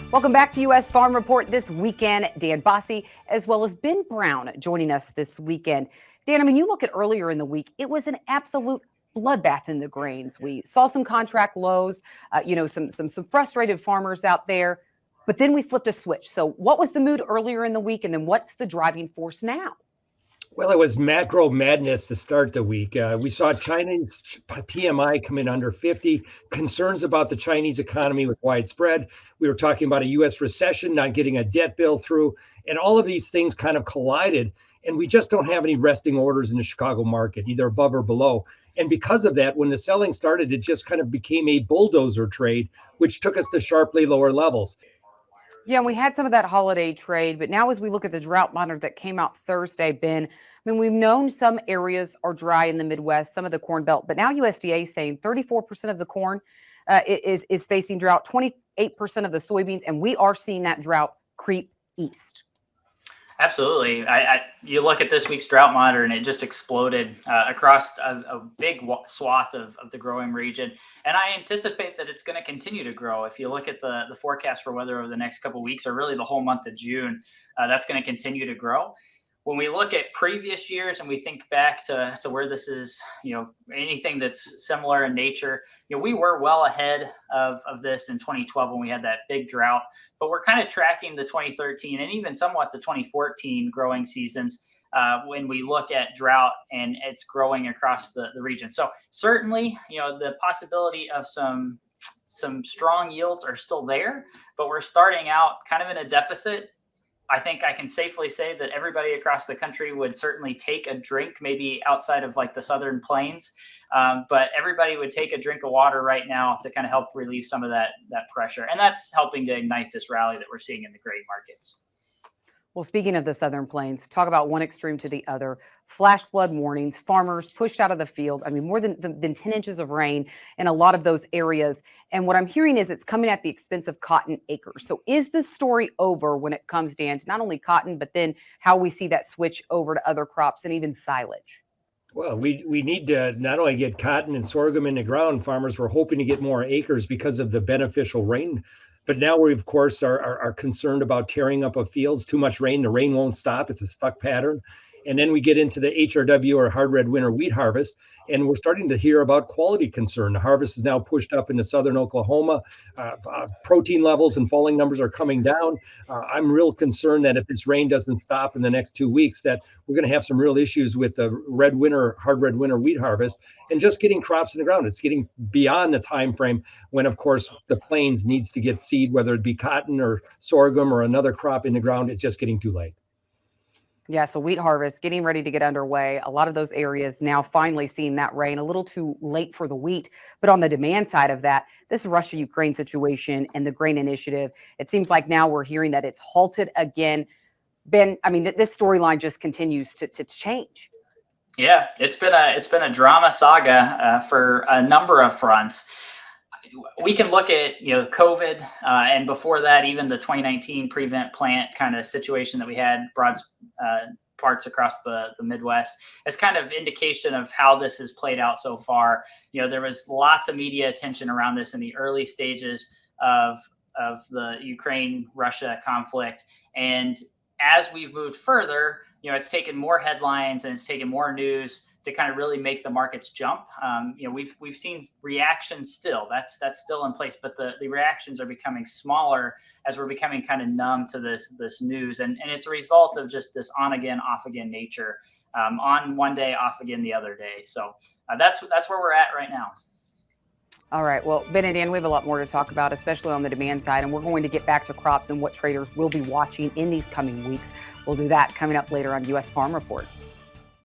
Welcome back to U.S. Farm Report this weekend. Dan Basse, as well as Ben Brown, joining us this weekend. Dan, I mean, you look at earlier in the week, it was an absolute bloodbath in the grains. We saw some contract lows, some frustrated farmers out there, but then we flipped a switch. So what was the mood earlier in the week, and then what's the driving force now? Well, it was macro madness to start the week. We saw China's PMI come in under 50, concerns about the Chinese economy was widespread. We were talking about a U.S. recession, not getting a debt bill through, and all of these things kind of collided. And we just don't have any resting orders in the Chicago market, either above or below. And because of that, when the selling started, it just kind of became a bulldozer trade, which took us to sharply lower levels. Yeah, and we had some of that holiday trade, but now as we look at the drought monitor that came out Thursday, Ben, I mean, we've known some areas are dry in the Midwest, some of the Corn Belt, but now USDA is saying 34% of the corn is facing drought, 28% of the soybeans, and we are seeing that drought creep east. Absolutely. You look at this week's drought monitor and it just exploded across a big swath of the growing region. And I anticipate that it's going to continue to grow. If you look at the forecast for weather over the next couple of weeks, or really the whole month of June, that's going to continue to grow. When we look at previous years and we think back to where this is, anything that's similar in nature, we were well ahead of this in 2012 when we had that big drought, but we're kind of tracking the 2013 and even somewhat the 2014 growing seasons when we look at drought and it's growing across the region. So certainly, the possibility of some strong yields are still there, but we're starting out kind of in a deficit. I think I can safely say that everybody across the country would certainly take a drink, maybe outside of like the Southern Plains, but everybody would take a drink of water right now to kind of help relieve some of that pressure. And that's helping to ignite this rally that we're seeing in the grain markets. Well, speaking of the Southern Plains, talk about one extreme to the other. Flash flood warnings, farmers pushed out of the field. I mean, more than 10 inches of rain in a lot of those areas. And what I'm hearing is it's coming at the expense of cotton acres. So is this story over when it comes down to not only cotton, but then how we see that switch over to other crops and even silage? Well, we need to not only get cotton and sorghum in the ground. Farmers were hoping to get more acres because of the beneficial rain. But now we, of course, are concerned about tearing up of fields. Too much rain, the rain won't stop. It's a stuck pattern. And then we get into the HRW, or hard red winter wheat harvest, and we're starting to hear about quality concern. The harvest is now pushed up into southern Oklahoma. Protein levels and falling numbers are coming down. I'm real concerned that if this rain doesn't stop in the next 2 weeks, that we're going to have some real issues with the hard red winter wheat harvest and just getting crops in the ground. It's getting beyond the time frame when, of course, the plains needs to get seed, whether it be cotton or sorghum or another crop in the ground. It's just getting too late. Yeah, so wheat harvest getting ready to get underway. A lot of those areas now finally seeing that rain, a little too late for the wheat. But on the demand side of that, this Russia-Ukraine situation and the grain initiative, it seems like now we're hearing that it's halted again. Ben, I mean, this storyline just continues to change. Yeah, it's been a drama saga for a number of fronts. We can look at, COVID and before that, even the 2019 prevent plant kind of situation that we had broad parts across the Midwest as kind of indication of how this has played out so far. There was lots of media attention around this in the early stages of the Ukraine-Russia conflict. And as we've moved further, it's taken more headlines and it's taken more news to kind of really make the markets jump. We've seen reactions still. That's still in place, but the reactions are becoming smaller as we're becoming kind of numb to this news, and it's a result of just this on again, off again nature. On one day, off again the other day. So that's where we're at right now. All right. Well, Ben and Dan, we have a lot more to talk about, especially on the demand side, and we're going to get back to crops and what traders will be watching in these coming weeks. We'll do that coming up later on U.S. Farm Report.